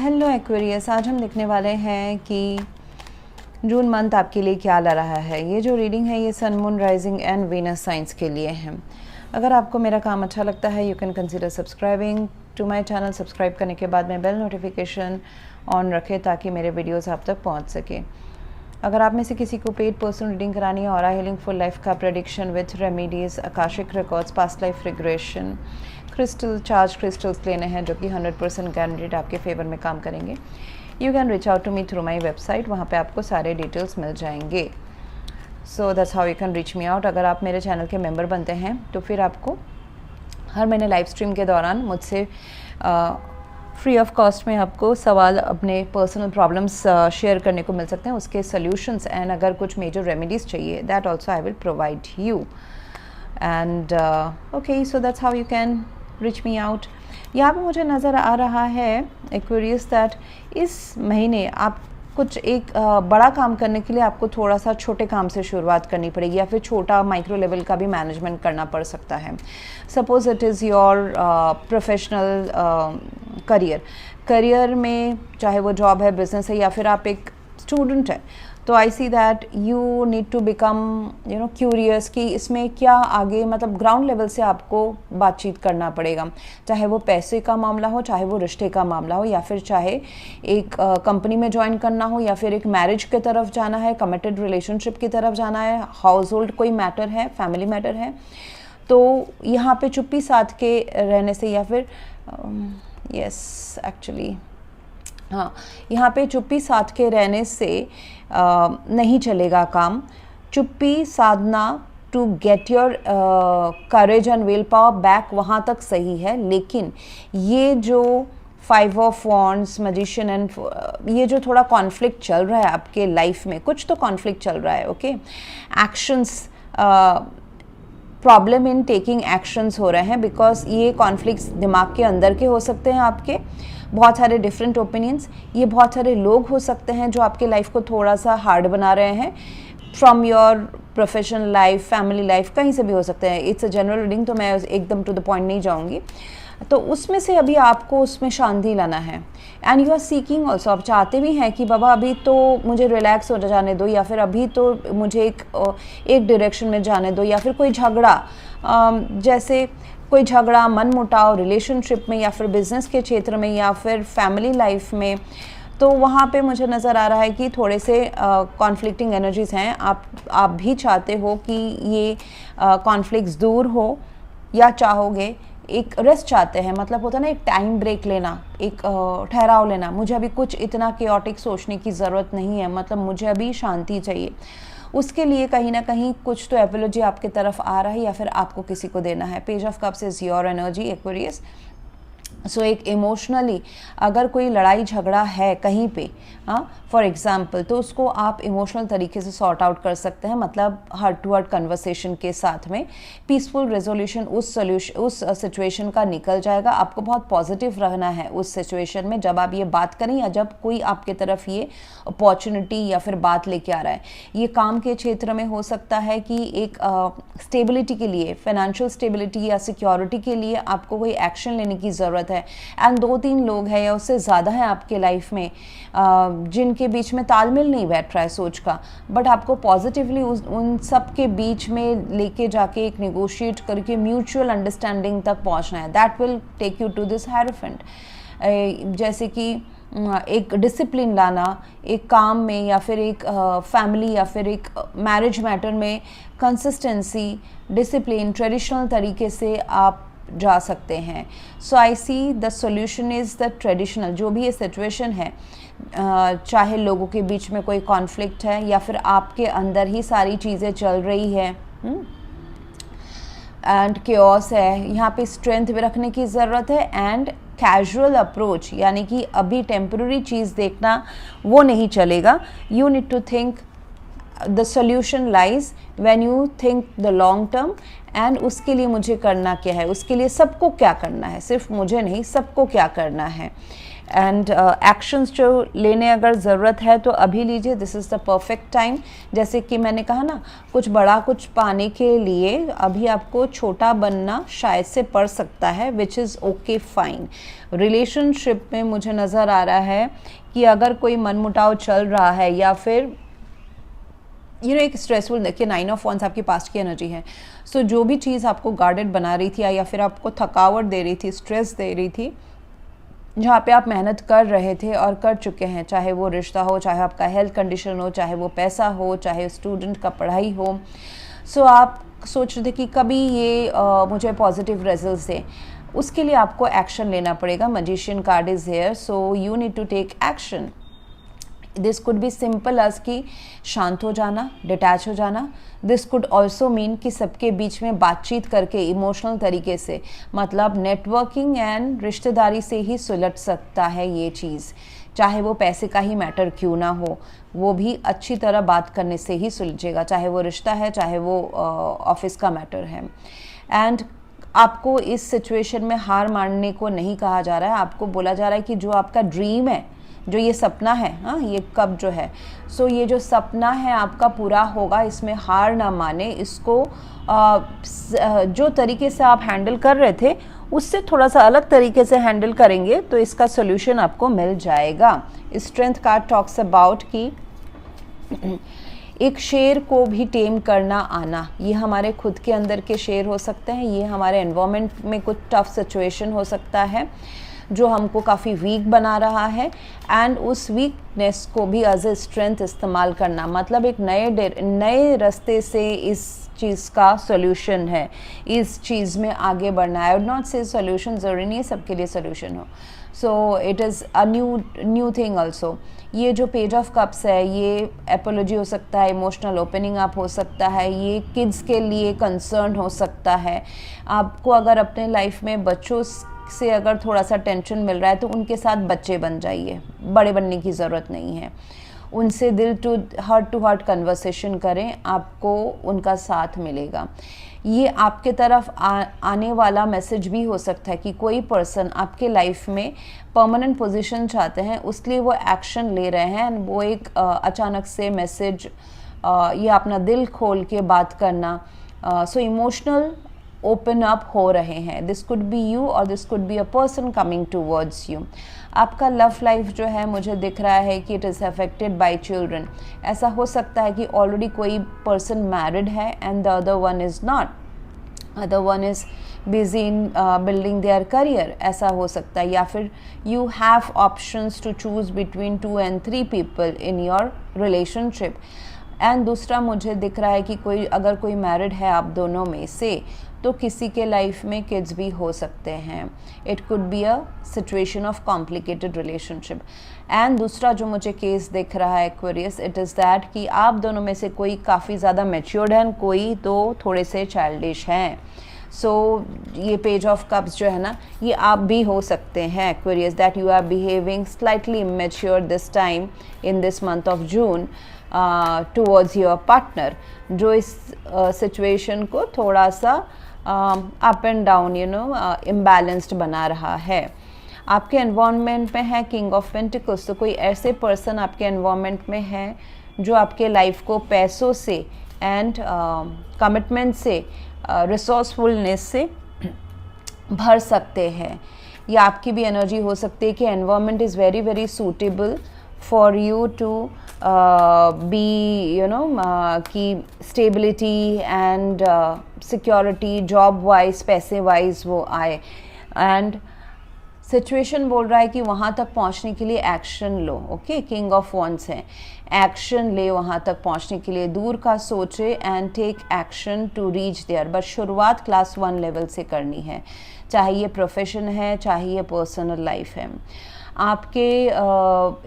Hello Aquarius, आज हम देखने वाले हैं कि जून मंथ आपके लिए क्या ला रहा है। ये जो रीडिंग है ये sun, moon, rising and Venus science के लिए है। अगर आपको मेरा काम अच्छा लगता है you can consider subscribing to my channel. Subscribe करने के बाद में बेल नोटिफिकेशन ऑन रखें ताकि मेरे वीडियोस आप तक पहुंच सके। अगर आप में से किसी को पेड पर्सनल रीडिंग करानी है, ऑरा हीलिंग, फुल लाइफ का prediction with remedies, Akashic records, past life regression, crystal charge crystals लेने हैं जो कि 100% गारंटीड आपके फेवर में काम करेंगे, you can reach out to me through my website. वहाँ पे आपको सारे डिटेल्स मिल जाएंगे। So that's how you can reach me out. अगर आप मेरे चैनल के मेंबर बनते हैं तो फिर आपको हर महीने लाइव स्ट्रीम के दौरान मुझसे फ्री ऑफ कॉस्ट में आपको सवाल, अपने पर्सनल प्रॉब्लम्स शेयर करने को मिल सकते हैं, उसके सॉल्यूशंस एंड अगर कुछ मेजर रेमेडीज़ चाहिए that also I will provide you. And okay, so that's how you can reach me out. यहाँ पे मुझे नज़र आ रहा है एक्वेरियस दैट इस महीने आप कुछ एक बड़ा काम करने के लिए आपको थोड़ा सा छोटे काम से शुरुआत करनी पड़ेगी या फिर छोटा माइक्रो लेवल का भी मैनेजमेंट करना पड़ सकता है। Suppose it is your professional career में, चाहे वो जॉब है, बिजनेस है या फिर आप एक स्टूडेंट है, तो I see that you need to become curious कि इसमें क्या आगे, मतलब ग्राउंड लेवल से आपको बातचीत करना पड़ेगा। चाहे वो पैसे का मामला हो, चाहे वो रिश्ते का मामला हो, या फिर चाहे एक कंपनी में ज्वाइन करना हो, या फिर एक मैरिज की तरफ जाना है, कमिटेड रिलेशनशिप की तरफ जाना है, हाउस होल्ड कोई मैटर है, फैमिली मैटर है। तो यहाँ पे चुप्पी साध के रहने से या फिर हाँ, यहाँ पे चुप्पी साध के रहने से नहीं चलेगा काम। चुप्पी साधना to get your courage and will power back वहाँ तक सही है, लेकिन ये जो 5 ऑफ वॉन्ड्स, मैजिशियन एंड ये जो थोड़ा कॉन्फ्लिक्ट चल रहा है आपके लाइफ में, कुछ तो कॉन्फ्लिक्ट चल रहा है। Okay, actions, problem in taking actions हो रहे हैं बिकॉज ये कॉन्फ्लिक्ट्स दिमाग के अंदर के हो सकते हैं, आपके बहुत सारे डिफरेंट ओपिनियंस, ये बहुत सारे लोग हो सकते हैं जो आपके लाइफ को थोड़ा सा हार्ड बना रहे हैं, from your professional life, family life, कहीं से भी हो सकते हैं। इट्स अ जनरल रीडिंग, तो मैं एकदम टू द पॉइंट नहीं जाऊंगी। तो उसमें से अभी आपको उसमें शांति लाना है and you are seeking also. आप चाहते भी हैं कि बाबा अभी तो मुझे रिलैक्स हो जाने दो, या फिर अभी तो मुझे एक डायरेक्शन में जाने दो, या फिर कोई झगड़ा, जैसे कोई झगड़ा, मन मुटाव रिलेशनशिप में या फिर बिजनेस के क्षेत्र में या फिर फैमिली लाइफ में, तो वहाँ पे मुझे नज़र आ रहा है कि थोड़े से कॉन्फ्लिक्टिंग एनर्जीज़ हैं। आप भी चाहते हो कि ये कॉन्फ्लिक्ट्स दूर हो, या चाहोगे एक रेस्ट चाहते हैं, मतलब होता है ना एक टाइम ब्रेक लेना, एक ठहराव लेना। मुझे अभी कुछ इतना केओटिक सोचने की ज़रूरत नहीं है, मतलब मुझे अभी शांति चाहिए। उसके लिए कहीं ना कहीं कुछ तो एपोलॉजी आपके तरफ आ रहा है या फिर आपको किसी को देना है। Page of cups is your energy Aquarius. So एक इमोशनली अगर कोई लड़ाई झगड़ा है कहीं पे, हाँ, फॉर एग्जाम्पल, तो उसको आप इमोशनल तरीके से सॉर्ट आउट कर सकते हैं, मतलब हार्ट टू हार्ट कन्वर्सेशन के साथ में पीसफुल रेजोल्यूशन उस सिचुएशन का निकल जाएगा। आपको बहुत पॉजिटिव रहना है उस सिचुएशन में जब आप ये बात करें या जब कोई आपके तरफ ये अपॉर्चुनिटी या फिर बात लेके आ रहा है। ये काम के क्षेत्र में हो सकता है कि एक स्टेबिलिटी के लिए, फाइनेंशियल स्टेबिलिटी या सिक्योरिटी के लिए आपको कोई एक्शन लेने की ज़रूरत है एंड 2-3 लोग हैं या उससे ज़्यादा है आपके लाइफ में जिनके बीच में तालमेल नहीं बैठ रहा है सोच का, बट आपको पॉजिटिवली उन सब के बीच में लेके जाके एक नेगोशिएट करके म्यूचुअल अंडरस्टैंडिंग तक पहुंचना है। That will take you to this hierophant. जैसे कि एक डिसिप्लिन लाना एक काम में, या फिर एक फैमिली या फिर एक मैरिज मैटर में कंसिस्टेंसी, डिसिप्लिन, ट्रेडिशनल तरीके से आप जा सकते हैं। So I see the solution is the traditional. जो भी ये सिचुएशन है, चाहे लोगों के बीच में कोई कॉन्फ्लिक्ट है या फिर आपके अंदर ही सारी चीज़ें चल रही है एंड केओस है, यहाँ पे स्ट्रेंथ भी रखने की ज़रूरत है एंड कैजुअल अप्रोच, यानी कि अभी टेम्पररी चीज़ देखना वो नहीं चलेगा। You need to think the solution lies when you think the long term and उसके लिए मुझे करना क्या है, उसके लिए सबको क्या करना है, सिर्फ मुझे नहीं, सबको क्या करना है। एंड एक्शंस जो लेने अगर ज़रूरत है तो अभी लीजिए, this is the perfect time. जैसे कि मैंने कहा ना, कुछ बड़ा कुछ पाने के लिए अभी आपको छोटा बनना शायद से पड़ सकता है, which is okay fine. Relationship में मुझे नज़र आ रहा है कि अगर कोई मनमुटाव चल रहा है या फिर एक स्ट्रेसफुल, देखिए 9 ऑफ वंस आपकी पास्ट की एनर्जी है। सो जो भी चीज़ आपको गार्डेड बना रही थी या फिर आपको थकावट दे रही थी, स्ट्रेस दे रही थी, जहाँ पे आप मेहनत कर रहे थे और कर चुके हैं, चाहे वो रिश्ता हो, चाहे आपका हेल्थ कंडीशन हो, चाहे वो पैसा हो, चाहे स्टूडेंट का पढ़ाई हो, सो आप सोच रहे थे कि कभी ये मुझे पॉजिटिव रिजल्ट्स दे, उसके लिए आपको एक्शन लेना पड़ेगा। Magician card is here, so you need to take action. This could be simple as कि शांत हो जाना, डिटैच हो जाना। दिस कुड ऑल्सो मीन कि सबके बीच में बातचीत करके इमोशनल तरीके से, मतलब नेटवर्किंग एंड रिश्तेदारी से ही सुलझ सकता है ये चीज़, चाहे वो पैसे का ही मैटर क्यों ना हो, वो भी अच्छी तरह बात करने से ही सुलझेगा, चाहे वो रिश्ता है, चाहे वो ऑफिस का मैटर है। एंड आपको इस सिचुएशन में हार मानने को नहीं कहा जा रहा है, आपको बोला जा रहा है कि जो आपका ड्रीम है, जो ये सपना है, हाँ ये कब जो है, सो ये जो सपना है आपका पूरा होगा, इसमें हार ना माने, इसको जो तरीके से आप हैंडल कर रहे थे उससे थोड़ा सा अलग तरीके से हैंडल करेंगे तो इसका सोल्यूशन आपको मिल जाएगा। स्ट्रेंथ कार्ड टॉक्स अबाउट कि एक शेर को भी टेम करना आना, ये हमारे खुद के अंदर के शेर हो सकते हैं, ये हमारे एनवायरनमेंट में कुछ टफ सिचुएशन हो सकता है जो हमको काफ़ी वीक बना रहा है, एंड उस वीकनेस को भी एज ए स्ट्रेंथ इस्तेमाल करना, मतलब एक नए रास्ते से इस चीज़ का सॉल्यूशन है, इस चीज़ में आगे बढ़ना है। आई वुड नॉट से सॉल्यूशन ज़रूरी नहीं है सबके लिए सॉल्यूशन हो, so it is a new thing also. ये जो पेज ऑफ कप्स है, ये एपोलॉजी हो सकता है, इमोशनल ओपनिंग अप हो सकता है, ये किड्स के लिए कंसर्न हो सकता है। आपको अगर अपने लाइफ में बच्चों से अगर थोड़ा सा टेंशन मिल रहा है तो उनके साथ बच्चे बन जाइए, बड़े बनने की ज़रूरत नहीं है। उनसे दिल टू हार्ट कन्वर्सेशन करें, आपको उनका साथ मिलेगा। ये आपके तरफ आने वाला मैसेज भी हो सकता है कि कोई पर्सन आपके लाइफ में परमानेंट पोजीशन चाहते हैं, उसके लिए वो एक्शन ले रहे हैं, वो एक अचानक से मैसेज या अपना दिल खोल के बात करना, सो इमोशनल ओपन अप हो रहे हैं। दिस कुड बी यू और this could be a person coming towards you. आपका लव लाइफ जो है मुझे दिख रहा है कि it is affected by children. ऐसा हो सकता है कि ऑलरेडी कोई पर्सन मैरिड है and the other one is not, other one is busy in building their career, ऐसा हो सकता है। या फिर you have options to choose between 2 and 3 people in your relationship. And दूसरा मुझे दिख रहा है कि अगर कोई मैरिड है आप दोनों में से, तो किसी के लाइफ में किड्स भी हो सकते हैं। It could be a situation of complicated relationship. And दूसरा जो मुझे केस दिख रहा है एक्वेरियस, इट इज़ दैट कि आप दोनों में से कोई काफ़ी ज़्यादा मैच्योर्ड है, कोई तो थोड़े से चाइल्डिश हैं। सो ये पेज ऑफ कप्स जो है ना, ये आप भी हो सकते हैं Aquarius, that you are behaving slightly immature this time in this month of June towards your partner, जो इस सिचुएशन को थोड़ा सा अप एंड डाउन इम्बैलेंस्ड बना रहा है। आपके एनवायरनमेंट में है किंग ऑफ पेंटिकल्स, तो कोई ऐसे पर्सन आपके एनवायरनमेंट में है जो आपके लाइफ को पैसों से एंड कमिटमेंट से, रिसोर्सफुलनेस से भर सकते हैं। या आपकी भी एनर्जी हो सकती है कि environment is very very suitable for you to be कि stability and security, job wise, पैसे वाइज वो आए। एंड सिचुएशन बोल रहा है कि वहाँ तक पहुँचने के लिए एक्शन लो। ओके, किंग ऑफ वॉन्ड्स है, एक्शन ले वहाँ तक पहुँचने के लिए, दूर का सोचे and take action to reach there. बस शुरुआत क्लास 1 लेवल से करनी है, चाहे ये प्रोफेशन है, चाहे ये पर्सनल लाइफ है। आपके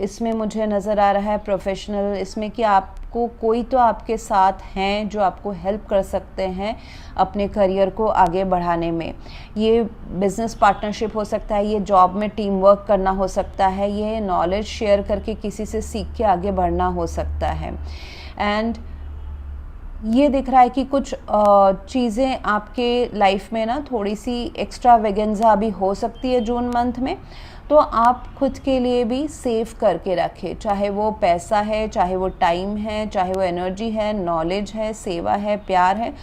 इसमें मुझे नज़र आ रहा है प्रोफेशनल, इसमें कि आपको कोई तो आपके साथ हैं जो आपको हेल्प कर सकते हैं अपने करियर को आगे बढ़ाने में। ये बिज़नेस पार्टनरशिप हो सकता है, ये जॉब में टीम वर्क करना हो सकता है, ये नॉलेज शेयर करके किसी से सीख के आगे बढ़ना हो सकता है। एंड ये दिख रहा है कि कुछ चीज़ें आपके लाइफ में ना थोड़ी सी एक्स्ट्रा वेगेंजा भी हो सकती है जून मंथ में। तो आप खुद के लिए भी सेव करके रखें, चाहे वो पैसा है, चाहे वो टाइम है, चाहे वो एनर्जी है, नॉलेज है, सेवा है, प्यार है।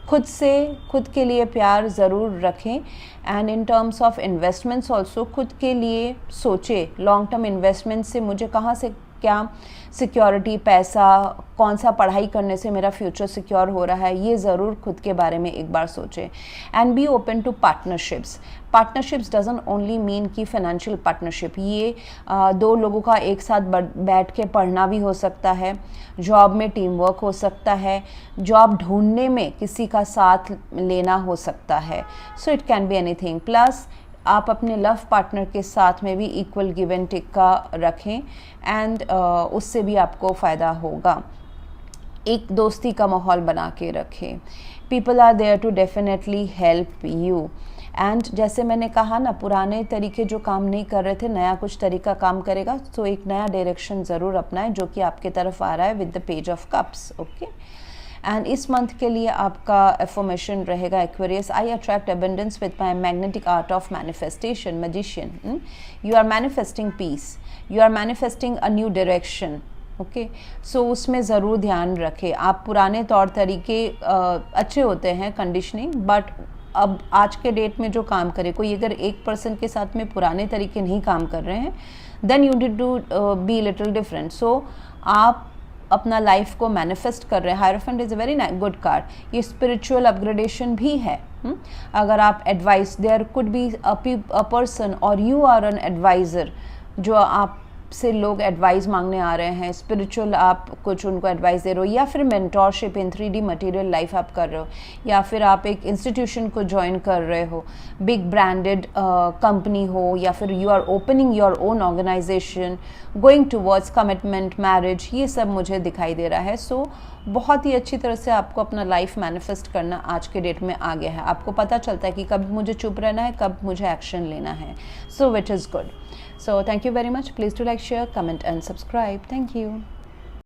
खुद से, खुद के लिए प्यार ज़रूर रखें। And in terms of investments also खुद के लिए सोचें, लॉन्ग टर्म इन्वेस्टमेंट से मुझे कहाँ से क्या सिक्योरिटी, पैसा, कौन सा पढ़ाई करने से मेरा फ्यूचर सिक्योर हो रहा है, ये ज़रूर खुद के बारे में एक बार सोचें। And be open to partnerships. Partnerships doesn't only mean कि फाइनेंशियल पार्टनरशिप, ये दो लोगों का एक साथ बैठ के पढ़ना भी हो सकता है, जॉब में टीम वर्क हो सकता है, जॉब ढूंढने में किसी का साथ लेना हो सकता है। So it can be anything. Plus आप अपने लव पार्टनर के साथ में भी इक्वल गिव एंड टेक का रखें एंड उससे भी आपको फ़ायदा होगा। एक दोस्ती का माहौल बना के रखें। People are there to definitely help you. And जैसे मैंने कहा ना, पुराने तरीके जो काम नहीं कर रहे थे, नया कुछ तरीका काम करेगा। तो एक नया डायरेक्शन ज़रूर अपनाएं जो कि आपके तरफ आ रहा है with the page of cups. Okay, and इस मंथ के लिए आपका एफर्मेशन रहेगा Aquarius, I attract abundance with my magnetic art of manifestation, magician. You are manifesting peace, you are manifesting a new direction. Okay, so उसमें ज़रूर ध्यान रखें। आप पुराने तौर तरीके अच्छे होते हैं, कंडीशनिंग, बट अब आज के डेट में जो काम करे, कोई अगर एक पर्सन के साथ में पुराने तरीके नहीं काम कर रहे हैं, then you need to be little different. So आप अपना लाइफ को मैनिफेस्ट कर रहे हैं। Hierophant is a very good card. ये स्पिरिचुअल अपग्रेडेशन भी है। अगर आप advice, there could be a person और यू आर एन एडवाइज़र, जो आपसे लोग एडवाइस मांगने आ रहे हैं, स्पिरिचुअल आप कुछ उनको एडवाइस दे रहे हो, या फिर मेंटोरशिप इन 3D मटेरियल लाइफ आप कर रहे हो, या फिर आप एक इंस्टीट्यूशन को ज्वाइन कर रहे हो, बिग ब्रांडेड कंपनी हो, या फिर you are opening your own organisation, going towards commitment, marriage, ये सब मुझे दिखाई दे रहा है। सो बहुत ही अच्छी तरह से आपको अपना लाइफ मैनिफेस्ट करना आज के डेट में आ गया है। आपको पता चलता है कि कब मुझे चुप रहना है, कब मुझे एक्शन लेना है। So which is good. So thank you very much. Please do like, share, comment and subscribe. Thank you.